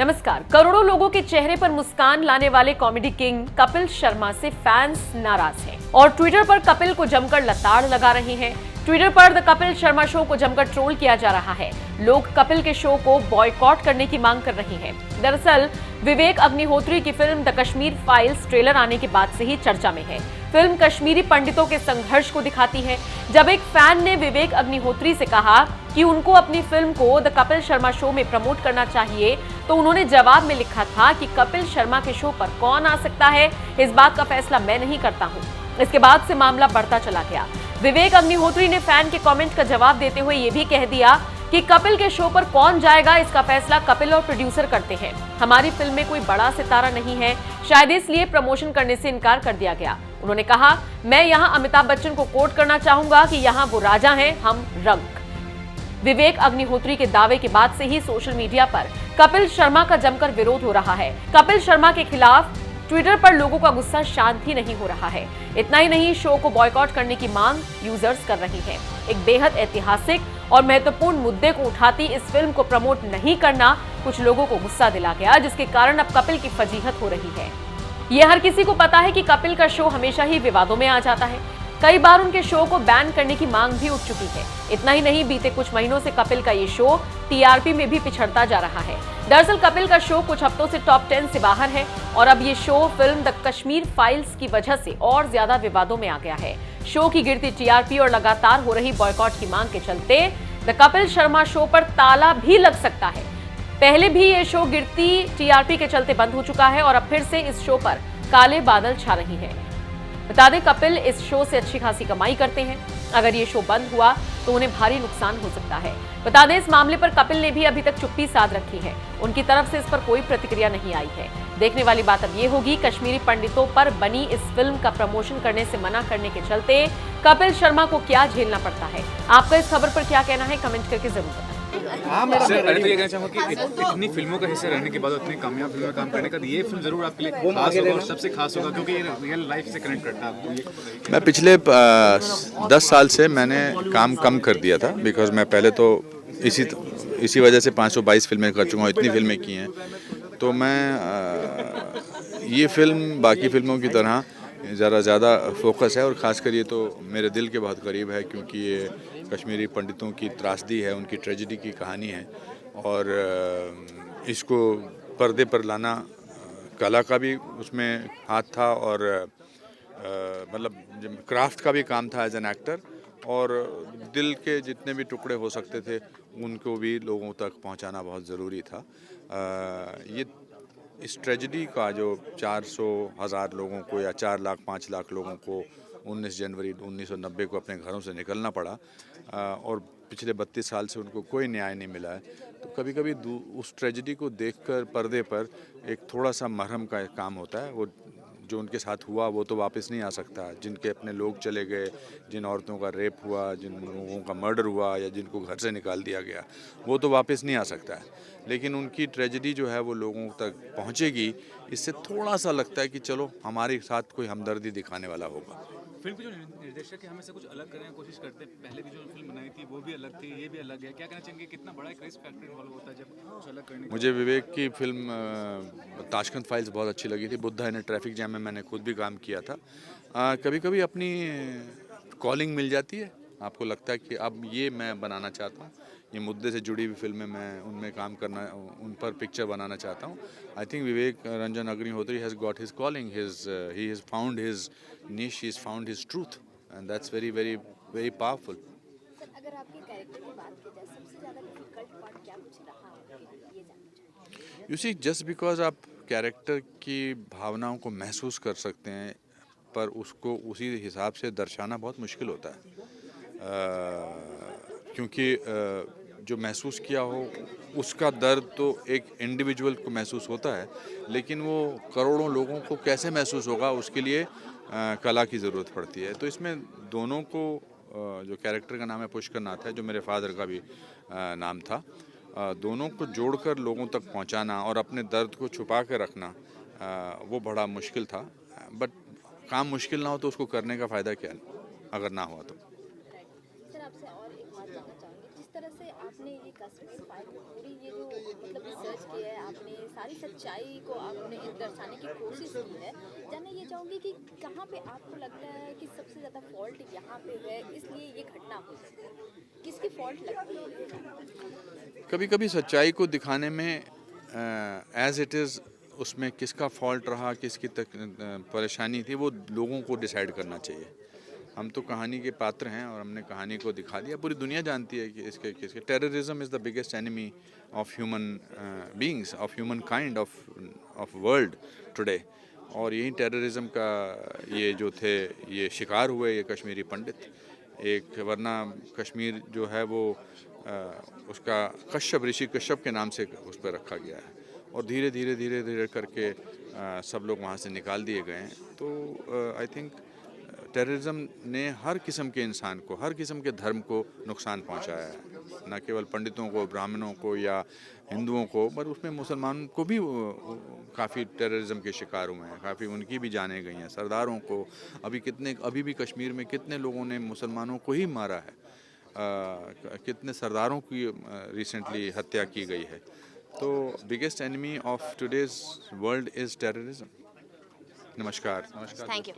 नमस्कार। करोड़ों लोगों के चेहरे पर मुस्कान लाने वाले कॉमेडी किंग कपिल शर्मा से फैंस नाराज हैं और ट्विटर पर कपिल को जमकर लताड़ लगा रहे हैं। ट्विटर पर द कपिल शर्मा शो को जमकर ट्रोल किया जा रहा है। लोग कपिल के शो को बॉयकॉट करने की मांग कर रहे हैं। दरअसल विवेक अग्निहोत्री की film the Kashmir files trailer आने के बाद से ही चर्चा में है। फिल्म कश्मीरी पंडितों के संघर्ष को दिखाती है। जब एक फैन ने विवेक अग्निहोत्री से कहा कि उनको अपनी फिल्म को द कपिल शर्मा शो में प्रमोट करना चाहिए, तो उन्होंने जवाब में लिखा था कि कपिल शर्मा के शो पर कौन आ सकता है, इस बात का फैसला मैं नहीं करता हूं। इसके बाद से मामला बढ़ता चला गया। विवेक अग्निहोत्री ने फैन के कमेंट का जवाब देते हुए ये भी कह दिया कि कपिल के शो पर कौन जाएगा, इसका फैसला कपिल और प्रोड्यूसर करते हैं। हमारी फिल्म में कोई बड़ा सितारा नहीं है, शायद इसलिए प्रमोशन करने से इनकार कर दिया गया। उन्होंने कहा, मैं यहां अमिताभ बच्चन को कोट करना चाहूंगा कि यहां वो राजा हैं, हम रंक। विवेक अग्निहोत्री के दावे के बाद से ही सोशल मीडिया पर कपिल शर्मा का जमकर विरोध हो रहा है। कपिल शर्मा के खिलाफ ट्विटर पर लोगों का गुस्सा शांत ही नहीं हो रहा है। इतना ही नहीं, शो को बॉयकॉट करने की मांग यूजर्स कर रही हैं। एक बेहद ऐतिहासिक और महत्वपूर्ण मुद्दे को उठाती इस फिल्म को प्रमोट नहीं करना कुछ लोगों को गुस्सा दिला गया, जिसके कारण अब कपिल की फजीहत हो रही है। ये हर किसी को पता है कि कपिल का शो हमेशा ही विवादों में आ जाता है। कई बार उनके शो को बैन करने की मांग भी उठ चुकी है। इतना ही नहीं, बीते कुछ महीनों से कपिल का ये शो टीआरपी में भी पिछड़ता जा रहा है। दरअसल कपिल का शो कुछ हफ्तों से टॉप 10 से बाहर है और अब ये show film the Kashmir files की वजह से और ज्यादा विवादों में आ गया है। शो की गिरती टीआरपी और लगातार हो रही बॉयकॉट की मांग के चलते द कपिल शर्मा शो पर ताला भी लग सकता है। पहले भी ये शो गिरती टीआरपी के चलते बंद हो चुका है और अब फिर से इस शो पर काले बादल छा रही हैं। बता दें, कपिल इस शो से अच्छी खासी कमाई करते हैं। अगर ये शो बंद हुआ तो उन्हें भारी नुकसान हो सकता है। बता दें, इस मामले पर कपिल ने भी अभी तक चुप्पी साध रखी है। उनकी तरफ से इस पर कोई प्रतिक्रिया नहीं आई है। देखने वाली बात अब ये होगी, कश्मीरी पंडितों पर बनी इस फिल्म का प्रमोशन करने से मना करने के चलते कपिल शर्मा को क्या झेलना पड़ता है। आपका इस खबर पर क्या कहना है, कमेंट करके जरूर बताएं। सर, मैं तो ये कहना चाहूँगा कि इतनी फिल्मों का हिस्सा रहने के बाद इतनी कामयाब फिल्म में काम करने का ये फिल्म जरूर आपके लिए खास होगा और सबसे खास होगा, क्योंकि ये रियल लाइफ से कनेक्ट करता है आपको। मैं पिछले 10 साल से मैंने काम कम कर दिया था, बिकॉज मैं पहले तो इसी वजह से 522 फिल्में कर चुका हूँ, इतनी फिल्में की हैं। तो मैं ये फिल्म बाकी फिल्मों की तरह ज़रा ज़्यादा फोकस है और ख़ासकर ये तो मेरे दिल के बहुत करीब है, क्योंकि ये कश्मीरी पंडितों की त्रासदी है, उनकी ट्रेजेडी की कहानी है और इसको पर्दे पर लाना कला का भी उसमें हाथ था और मतलब क्राफ्ट का भी काम था एज एन एक्टर, और दिल के जितने भी टुकड़े हो सकते थे उनको भी लोगों तक पहुंचाना बहुत ज़रूरी था। ये इस ट्रेजेडी का जो 400,000 लोगों को या 4 लाख 5 लाख लोगों को 19 जनवरी 1990 को अपने घरों से निकलना पड़ा और पिछले 32 साल से उनको कोई न्याय नहीं मिला है, तो कभी कभी उस ट्रेजेडी को देखकर पर्दे पर एक थोड़ा सा मरहम का काम होता है। वो जो उनके साथ हुआ वो तो वापस नहीं आ सकता। जिनके अपने लोग चले गए, जिन औरतों का रेप हुआ, जिन लोगों का मर्डर हुआ या जिनको घर से निकाल दिया गया, वो तो वापस नहीं आ सकता है। लेकिन उनकी ट्रेजेडी जो है वो लोगों तक पहुंचेगी, इससे थोड़ा सा लगता है कि चलो हमारे साथ कोई हमदर्दी दिखाने वाला होगा। फिल्म के जो निर्देशक है हमेशा कुछ अलग करने की कोशिश करते हैं। पहले भी जो फिल्म बनाई थी वो भी अलग थी, ये भी अलग है। क्या कहना चाहेंगे, कितना बड़ा क्रेज फैक्टर इन्वॉल्व होता है जब कुछ अलग करने? मुझे विवेक की फिल्म ताशकंद फाइल्स बहुत अच्छी लगी थी। बुद्धा इन ट्रैफिक जैम में मैंने खुद भी काम किया था। कभी कभी अपनी कॉलिंग मिल जाती है, आपको लगता है कि अब ये मैं बनाना चाहता हूँ, ये मुद्दे से जुड़ी हुई फिल्में मैं उनमें काम करना, उन पर पिक्चर बनाना चाहता हूँ। I think Vivek Ranjan Agnihotri has got his calling, he has found his niche, he has found his truth, and that's very very very powerful. अगर आपके कैरेक्टर की बात की जाए, सबसे ज़्यादा डिफिकल्ट पार्ट क्या कुछ रहा आपके लिए, ये जानना चाहूँगी। You see, just because आप कैरेक्टर की भावनाओं को महसूस कर सकते हैं, पर उसको उसी हिसाब से दर्शाना बहुत मुश्किल होता है, क्योंकि जो महसूस किया हो उसका दर्द तो एक इंडिविजुअल को महसूस होता है, लेकिन वो करोड़ों लोगों को कैसे महसूस होगा उसके लिए कला की ज़रूरत पड़ती है। तो इसमें दोनों को, जो कैरेक्टर का नाम है पुष्कर नाथ है, जो मेरे फादर का भी नाम था, दोनों को जोड़कर लोगों तक पहुंचाना और अपने दर्द को छुपा के रखना, वो बड़ा मुश्किल था। बट काम मुश्किल ना हो तो उसको करने का फ़ायदा क्या, अगर ना हुआ तो। सर, आपसे और एक बात जानना चाहूँगी, जिस तरह से आपने आपने ये कश्मीर फाइल में पूरी ये जो मतलब रिसर्च किया है, आपने सारी सच्चाई को आपने दर्शाने की कोशिश की है। जानना ये चाहूँगी कि कहाँ पे आपको लगता है कि सबसे ज़्यादा फॉल्ट यहाँ पे है, इसलिए ये घटना हुई, किसकी फॉल्ट लगती है? कभी कभी सच्चाई को दिखाने में एज इट इज़ उसमें किसका फॉल्ट रहा, किसकी परेशानी थी, वो लोगों को डिसाइड करना चाहिए। हम तो कहानी के पात्र हैं और हमने कहानी को दिखा दिया। पूरी दुनिया जानती है कि इसके किसके terrorism is the biggest enemy of human beings, of human kind, of world today. और यही टेररिज्म का ये जो थे ये शिकार हुए ये कश्मीरी पंडित। एक वरना कश्मीर जो है वो उसका कश्यप, ऋषि कश्यप के नाम से उस पर रखा गया है और धीरे धीरे धीरे धीरे करके सब लोग वहाँ से निकाल दिए गए हैं। तो आई थिंक टेररिज्म ने हर किस्म के इंसान को, हर किस्म के धर्म को नुकसान पहुंचाया है, न केवल पंडितों को, ब्राह्मणों को या हिंदुओं को, पर उसमें मुसलमान को भी काफ़ी टेररिज्म के शिकार हुए हैं, काफ़ी उनकी भी जानें गई हैं। सरदारों को अभी भी कश्मीर में कितने लोगों ने मुसलमानों को ही मारा है, कितने सरदारों की रिसेंटली हत्या की गई है। तो biggest enemy of today's world is terrorism. नमस्कार। Thank you.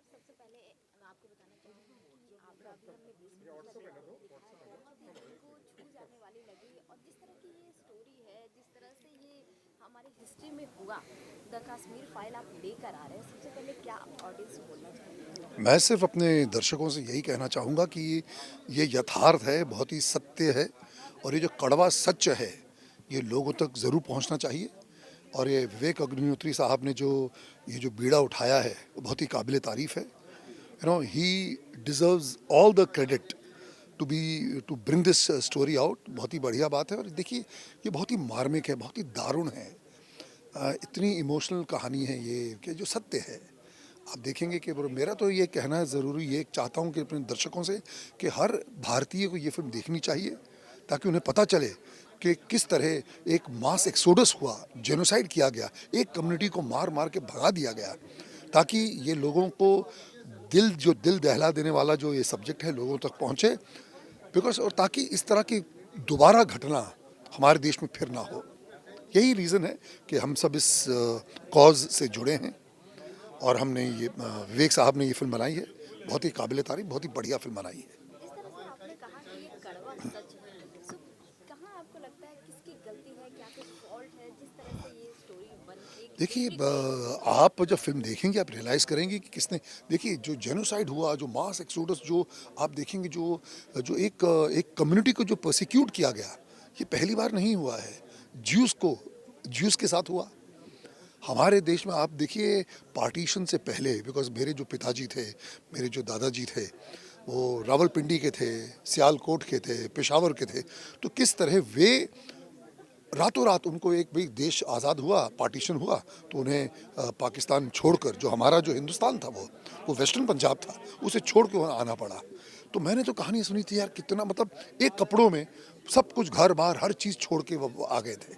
सबसे पहले मैं आपको बताना चाहूँगी कि आपका अभी हमने 20 मिनट का ट्रेलर दिखाया है, बहुत ही दिल को छू जाने वाली लगी। और जिस तरह की ये स्टोरी है, जिस तरह से ये हमारी हिस्ट्री में हुआ, द कश्मीर फाइल आप लेकर आ रहे हैं, सबसे पहले क्या ऑडियंस को बोलना चाहेंगे? मैं सिर्फ अपने दर्शकों से यही कहना चाहूँगा कि ये यथार्थ है, बहुत ही सत्य है और ये जो कड़वा सच है ये लोगों तक ज़रूर पहुँचना चाहिए। और ये विवेक अग्निहोत्री साहब ने ये जो बीड़ा उठाया है वो बहुत ही काबिल तारीफ़ है। You know, he deserves all the credit to bring this story out. बहुत ही बढ़िया बात है। और देखिए ये बहुत ही मार्मिक है, बहुत ही दारुण है, इतनी इमोशनल कहानी है ये कि जो सत्य है। आप देखेंगे कि मेरा तो ये कहना है, ज़रूरी ये चाहता हूँ कि अपने दर्शकों से कि हर भारतीय को ये फिल्म देखनी चाहिए ताकि उन्हें पता चले कि किस तरह एक मास एक्सोडस हुआ, जेनोसाइड किया गया, एक कम्युनिटी को मार मार के भगा दिया गया, ताकि ये लोगों को दिल दहला देने वाला जो ये सब्जेक्ट है लोगों तक पहुँचे। बिकॉज और ताकि इस तरह की दोबारा घटना हमारे देश में फिर ना हो। यही रीज़न है कि हम सब इस कॉज से जुड़े हैं और हमने ये विवेक साहब ने ये फिल्म बनाई है। बहुत ही काबिल तारीफ, बहुत ही बढ़िया फिल्म बनाई है। जिस तरह से आपने कहा कि ये कड़वा सच है, सो कहाँ आपको लगता है किसकी गलती है, क्या कोई फॉल्ट है जिस तरह से ये स्टोरी बन गई? देखिए आप जब फिल्म देखेंगे आप रियलाइज़ करेंगे कि किसने, देखिए जो जेनोसाइड हुआ, जो मास एक्सोडस, जो आप देखेंगे जो एक कम्युनिटी को जो प्रोसिक्यूट किया गया, ये पहली बार नहीं हुआ है। ज्यूस के साथ हुआ हमारे देश में। आप देखिए पार्टीशन से पहले, बिकॉज मेरे जो पिताजी थे, मेरे जो दादाजी थे, वो रावलपिंडी के थे, सियालकोट के थे, पेशावर के थे। तो किस तरह वे रातों रात उनको एक भाई देश आज़ाद हुआ, पार्टीशन हुआ, तो उन्हें पाकिस्तान छोड़कर, जो हमारा जो हिंदुस्तान था वो वेस्टर्न पंजाब था, उसे छोड़ के वहाँ आना पड़ा। तो मैंने तो कहानी सुनी थी यार, कितना मतलब एक कपड़ों में सब कुछ, घर बार हर चीज़ छोड़ के वो आ गए थे।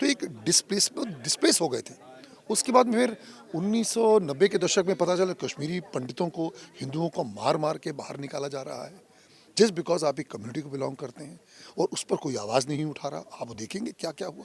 तो एक डिस्प्लेस हो गए थे। उसके बाद में फिर 1990 के दशक में पता चला कश्मीरी पंडितों को, हिंदुओं को मार मार के बाहर निकाला जा रहा है, जस्ट बिकॉज आप एक कम्युनिटी को बिलोंग करते हैं और उस पर कोई आवाज़ नहीं उठा रहा। आप देखेंगे क्या क्या हुआ।